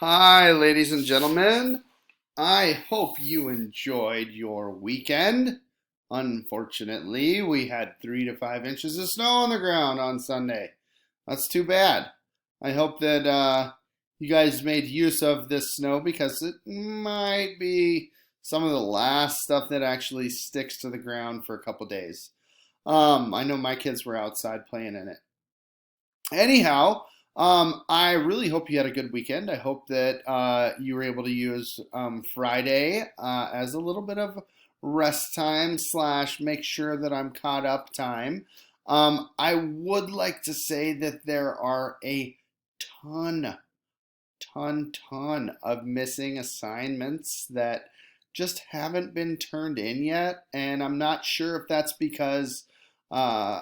Hi, ladies and gentlemen. I hope you enjoyed your weekend. Unfortunately, we had 3 to 5 inches of snow on the ground on Sunday. That's too bad. I hope that you guys made use of this snow because it might be some of the last stuff that actually sticks to the ground for a couple days. I know my kids were outside playing in it. Anyhow, I really hope you had a good weekend. I hope that you were able to use Friday as a little bit of rest time slash make sure that I'm caught up time. I would like to say that there are a ton, ton of missing assignments that just haven't been turned in yet, and I'm not sure if that's because uh,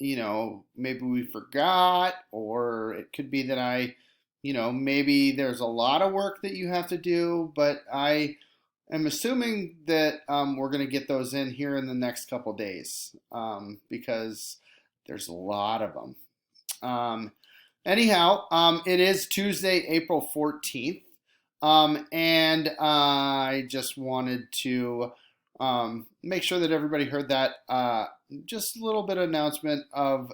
maybe we forgot, or it could be that maybe there's a lot of work that you have to do, but I am assuming that we're going to get those in here in the next couple days because there's a lot of them. Anyhow, it is Tuesday, April 14th. And I just wanted to make sure that everybody heard that. Just a little bit of announcement of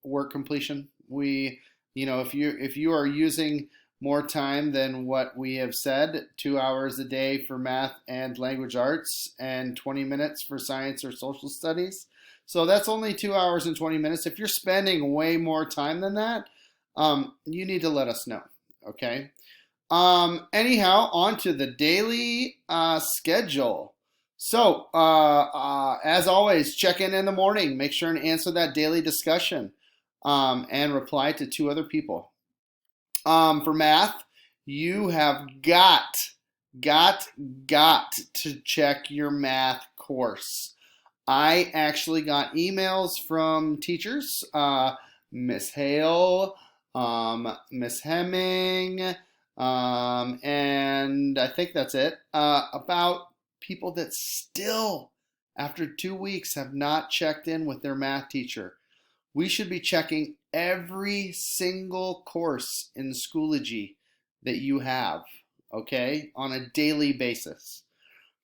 work completion. If you are using more time than what we have said, 2 hours a day for math and language arts, and 20 minutes for science or social studies. So that's only 2 hours and 20 minutes. If you're spending way more time than that, you need to let us know. Okay. Anyhow, on to the daily schedule. So, as always, check in the morning. Make sure and answer that daily discussion and reply to two other people. For math, you have got to check your math course. I actually got emails from teachers, Miss Hale, Miss Hemming, and I think that's it, about people that still, after 2 weeks, have not checked in with their math teacher. We should be checking every single course in Schoology that you have, okay, on a daily basis.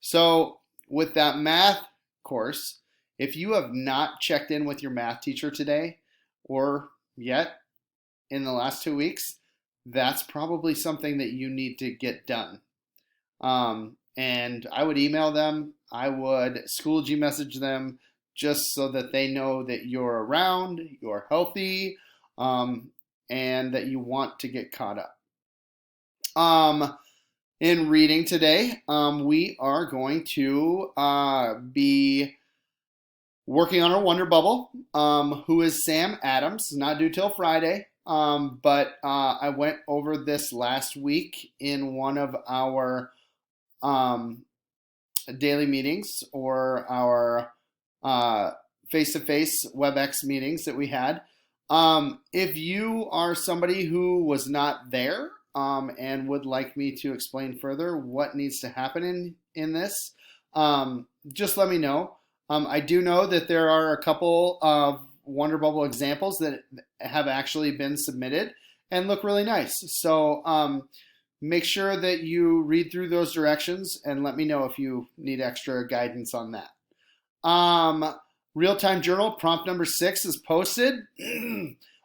So, with that math course, if you have not checked in with your math teacher today or yet in the last 2 weeks, that's probably something that you need to get done. And I would email them, I would Schoology message them just so that they know that you're around, you're healthy, and that you want to get caught up. In reading today, we are going to be working on our Wonder Bubble. Who is Sam Adams? Not due till Friday. But I went over this last week in one of our um, daily meetings or our face-to-face WebEx meetings that we had. If you are somebody who was not there and would like me to explain further what needs to happen in this, just let me know. I do know that there are a couple of Wonder Bubble examples that have actually been submitted and look really nice. So make sure that you read through those directions and let me know if you need extra guidance on that. Real-time journal prompt number 6 is posted.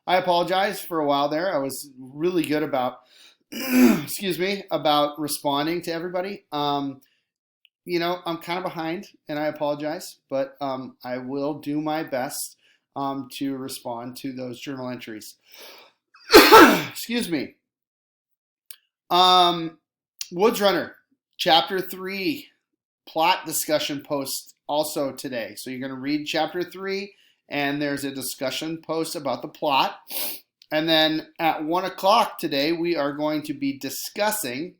I apologize for a while there. I was really good about, excuse me, about responding to everybody. I'm kind of behind and I apologize, but I will do my best to respond to those journal entries. Excuse me. Woods Runner, Chapter 3, plot discussion post also today. So you're going to read Chapter 3, and there's a discussion post about the plot. And then at 1 o'clock today, we are going to be discussing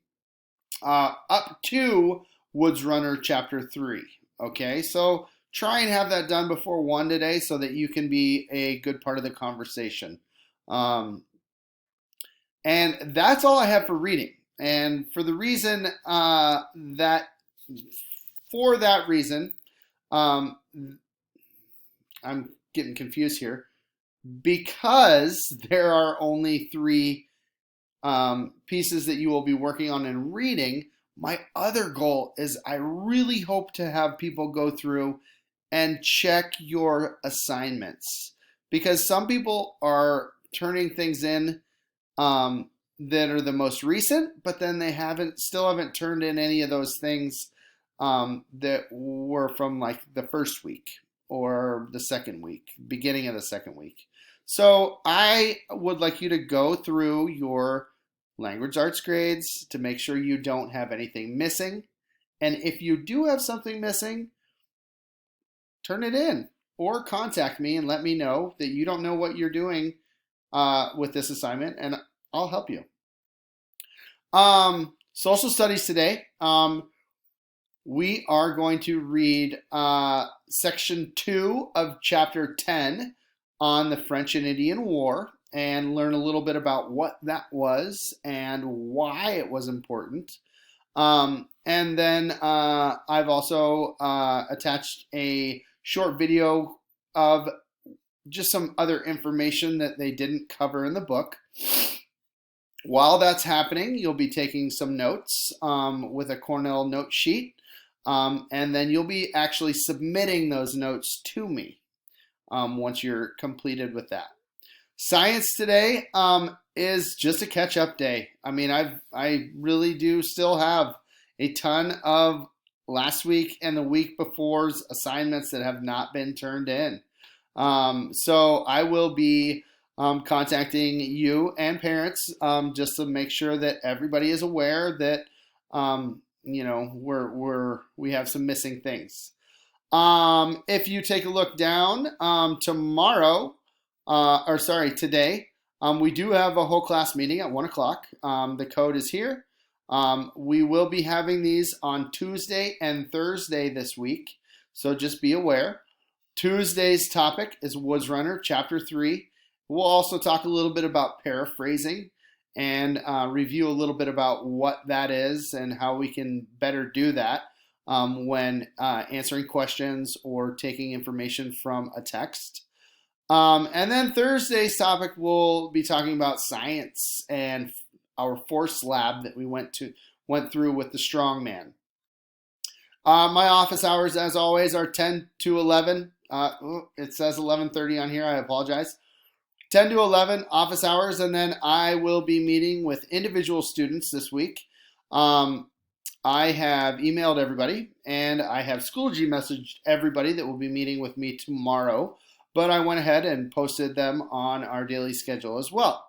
up to Woods Runner Chapter 3. Okay, so try and have that done before 1 today so that you can be a good part of the conversation. And that's all I have for reading. And for the reason for that reason, I'm getting confused here because there are only 3 pieces that you will be working on and reading, my other goal is I really hope to have people go through and check your assignments, because some people are turning things in that are the most recent, but then they still haven't turned in any of those things that were from like the first week or the second week, beginning of the second week. So I would like you to go through your language arts grades to make sure you don't have anything missing. And if you do have something missing, turn it in or contact me and let me know that you don't know what you're doing with this assignment, and I'll help you. Social studies today. We are going to read section 2 of chapter 10 on the French and Indian War and learn a little bit about what that was and why it was important. And then I've also attached a short video of just some other information that they didn't cover in the book. While that's happening, you'll be taking some notes with a Cornell note sheet, and then you'll be actually submitting those notes to me once you're completed with that. Science today is just a catch-up day. I mean, I really do still have a ton of last week and the week before's assignments that have not been turned in. So I will be contacting you and parents just to make sure that everybody is aware that you know we have some missing things. If you take a look down today, we do have a whole class meeting at 1 o'clock. The code is here. We will be having these on Tuesday and Thursday this week, so just be aware. Tuesday's topic is Woods Runner, Chapter 3. We'll also talk a little bit about paraphrasing and review a little bit about what that is and how we can better do that when answering questions or taking information from a text. And then Thursday's topic, we'll be talking about science and our force lab that we went through with the strongman. My office hours, as always, are 10 to 11. It says 11:30 on here. I apologize. 10 to 11 office hours, and then I will be meeting with individual students this week. I have emailed everybody, and I have Schoology messaged everybody that will be meeting with me tomorrow, but I went ahead and posted them on our daily schedule as well.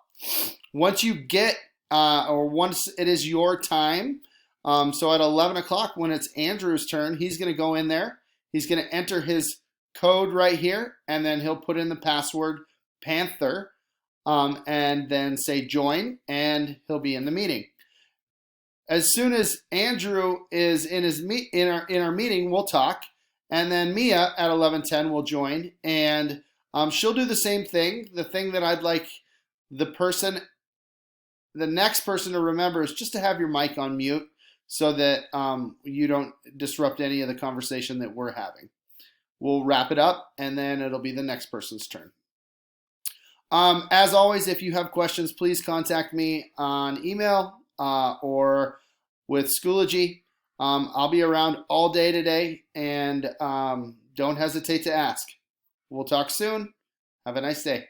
Once you get, once it is your time, so at 11 o'clock when it's Andrew's turn, he's going to go in there. He's going to enter his code right here, and then he'll put in the password Panther, and then say join, and he'll be in the meeting. As soon as Andrew is in our meeting, we'll talk, and then Mia at 11:10 will join, and she'll do the same thing. The thing that I'd like the next person to remember is just to have your mic on mute so that you don't disrupt any of the conversation that we're having. We'll wrap it up, and then it'll be the next person's turn. As always, if you have questions, please contact me on email or with Schoology. I'll be around all day today, and don't hesitate to ask. We'll talk soon. Have a nice day.